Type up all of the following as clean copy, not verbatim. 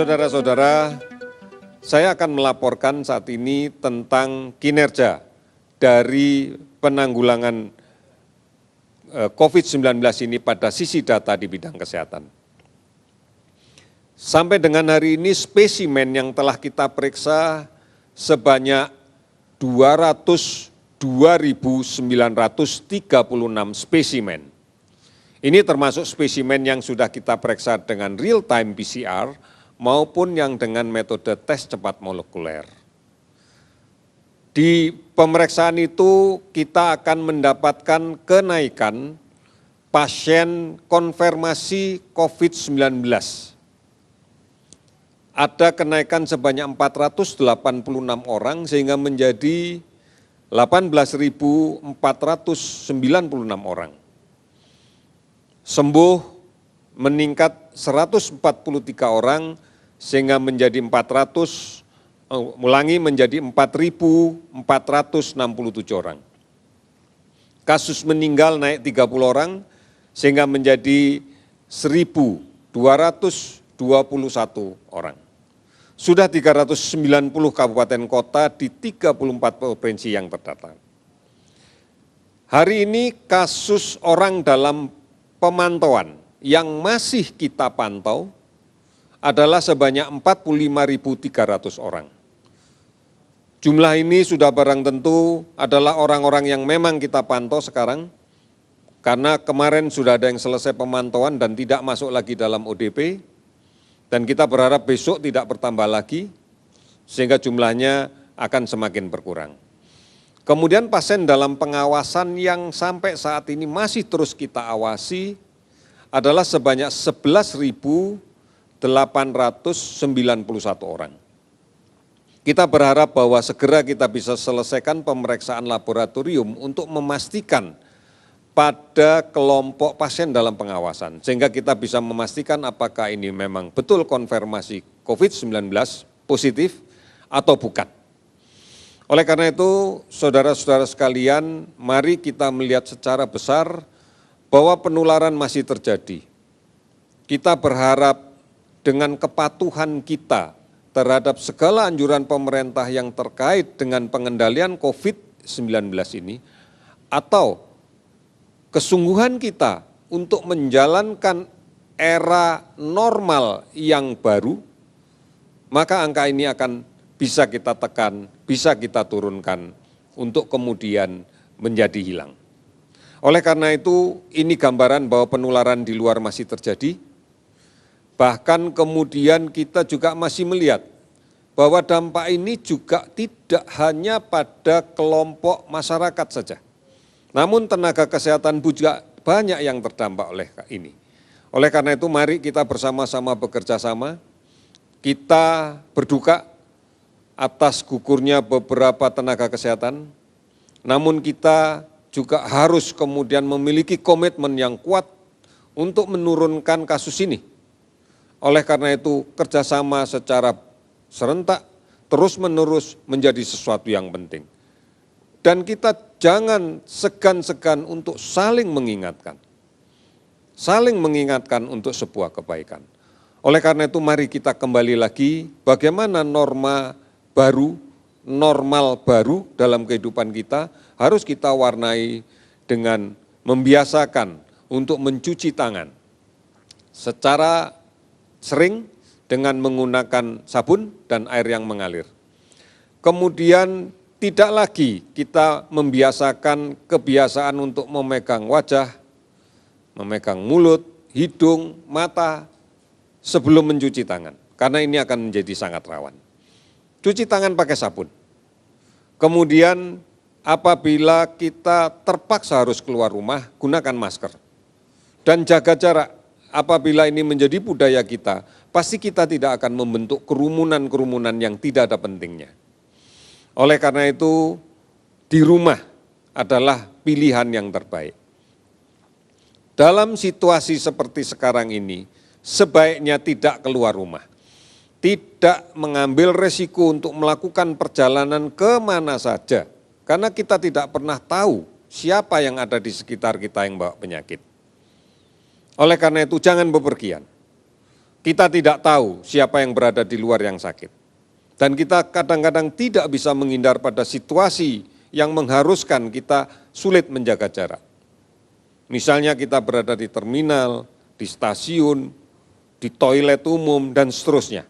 Saudara-saudara, saya akan melaporkan saat ini tentang kinerja dari penanggulangan COVID-19 ini pada sisi data di bidang kesehatan. Sampai dengan hari ini spesimen yang telah kita periksa sebanyak 202.936 spesimen. Ini termasuk spesimen yang sudah kita periksa dengan real-time PCR maupun yang dengan metode tes cepat molekuler. Di pemeriksaan itu kita akan mendapatkan kenaikan pasien konfirmasi COVID-19. Ada kenaikan sebanyak 486 orang sehingga menjadi 18.496 orang. Sembuh meningkat 143 orang sehingga menjadi 4.467 orang. Kasus meninggal naik 30 orang sehingga menjadi 1.221 orang. Sudah 390 kabupaten kota di 34 provinsi yang terdata. Hari ini kasus orang dalam pemantauan yang masih kita pantau adalah sebanyak 45.300 orang. Jumlah ini sudah barang tentu adalah orang-orang yang memang kita pantau sekarang, karena kemarin sudah ada yang selesai pemantauan dan tidak masuk lagi dalam ODP, dan kita berharap besok tidak bertambah lagi, sehingga jumlahnya akan semakin berkurang. Kemudian pasien dalam pengawasan yang sampai saat ini masih terus kita awasi adalah sebanyak 11.891 orang. Kita berharap bahwa segera kita bisa selesaikan pemeriksaan laboratorium untuk memastikan pada kelompok pasien dalam pengawasan, sehingga kita bisa memastikan apakah ini memang betul konfirmasi COVID-19 positif atau bukan. Oleh karena itu, saudara-saudara sekalian, mari kita melihat secara besar bahwa penularan masih terjadi. Kita berharap dengan kepatuhan kita terhadap segala anjuran pemerintah yang terkait dengan pengendalian COVID-19 ini, atau kesungguhan kita untuk menjalankan era normal yang baru, maka angka ini akan bisa kita tekan, bisa kita turunkan untuk kemudian menjadi hilang. Oleh karena itu, ini gambaran bahwa penularan di luar masih terjadi. Bahkan kemudian kita juga masih melihat bahwa dampak ini juga tidak hanya pada kelompok masyarakat saja. Namun tenaga kesehatan juga banyak yang terdampak oleh ini. Oleh karena itu mari kita bersama-sama bekerja sama, kita berduka atas gugurnya beberapa tenaga kesehatan, namun kita juga harus kemudian memiliki komitmen yang kuat untuk menurunkan kasus ini. Oleh karena itu, kerjasama secara serentak, terus-menerus menjadi sesuatu yang penting. Dan kita jangan segan-segan untuk saling mengingatkan untuk sebuah kebaikan. Oleh karena itu, mari kita kembali lagi bagaimana normal baru dalam kehidupan kita harus kita warnai dengan membiasakan untuk mencuci tangan secara sering dengan menggunakan sabun dan air yang mengalir. Kemudian tidak lagi kita membiasakan kebiasaan untuk memegang wajah, memegang mulut, hidung, mata sebelum mencuci tangan, karena ini akan menjadi sangat rawan. Cuci tangan pakai sabun. Kemudian apabila kita terpaksa harus keluar rumah, gunakan masker. Dan jaga jarak. Apabila ini menjadi budaya kita, pasti kita tidak akan membentuk kerumunan-kerumunan yang tidak ada pentingnya. Oleh karena itu, di rumah adalah pilihan yang terbaik. Dalam situasi seperti sekarang ini, sebaiknya tidak keluar rumah. Tidak mengambil resiko untuk melakukan perjalanan kemana saja. Karena kita tidak pernah tahu siapa yang ada di sekitar kita yang bawa penyakit. Oleh karena itu jangan bepergian. Kita tidak tahu siapa yang berada di luar yang sakit. Dan kita kadang-kadang tidak bisa menghindar pada situasi yang mengharuskan kita sulit menjaga jarak. Misalnya kita berada di terminal, di stasiun, di toilet umum, dan seterusnya.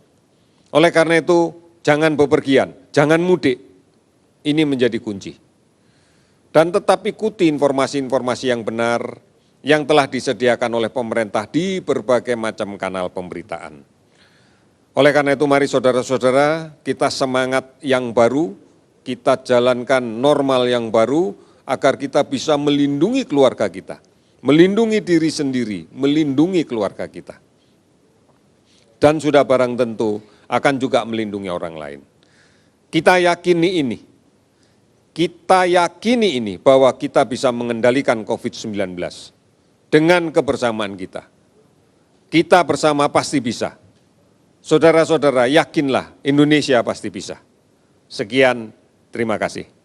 Oleh karena itu, jangan bepergian, jangan mudik. Ini menjadi kunci. Dan tetap ikuti informasi-informasi yang benar yang telah disediakan oleh pemerintah di berbagai macam kanal pemberitaan. Oleh karena itu, mari saudara-saudara, kita semangat yang baru, kita jalankan normal yang baru, agar kita bisa melindungi keluarga kita, melindungi diri sendiri, melindungi keluarga kita. Dan sudah barang tentu akan juga melindungi orang lain. Kita yakini ini bahwa kita bisa mengendalikan COVID-19 dengan kebersamaan kita. Kita bersama pasti bisa. Saudara-saudara, yakinlah Indonesia pasti bisa. Sekian, terima kasih.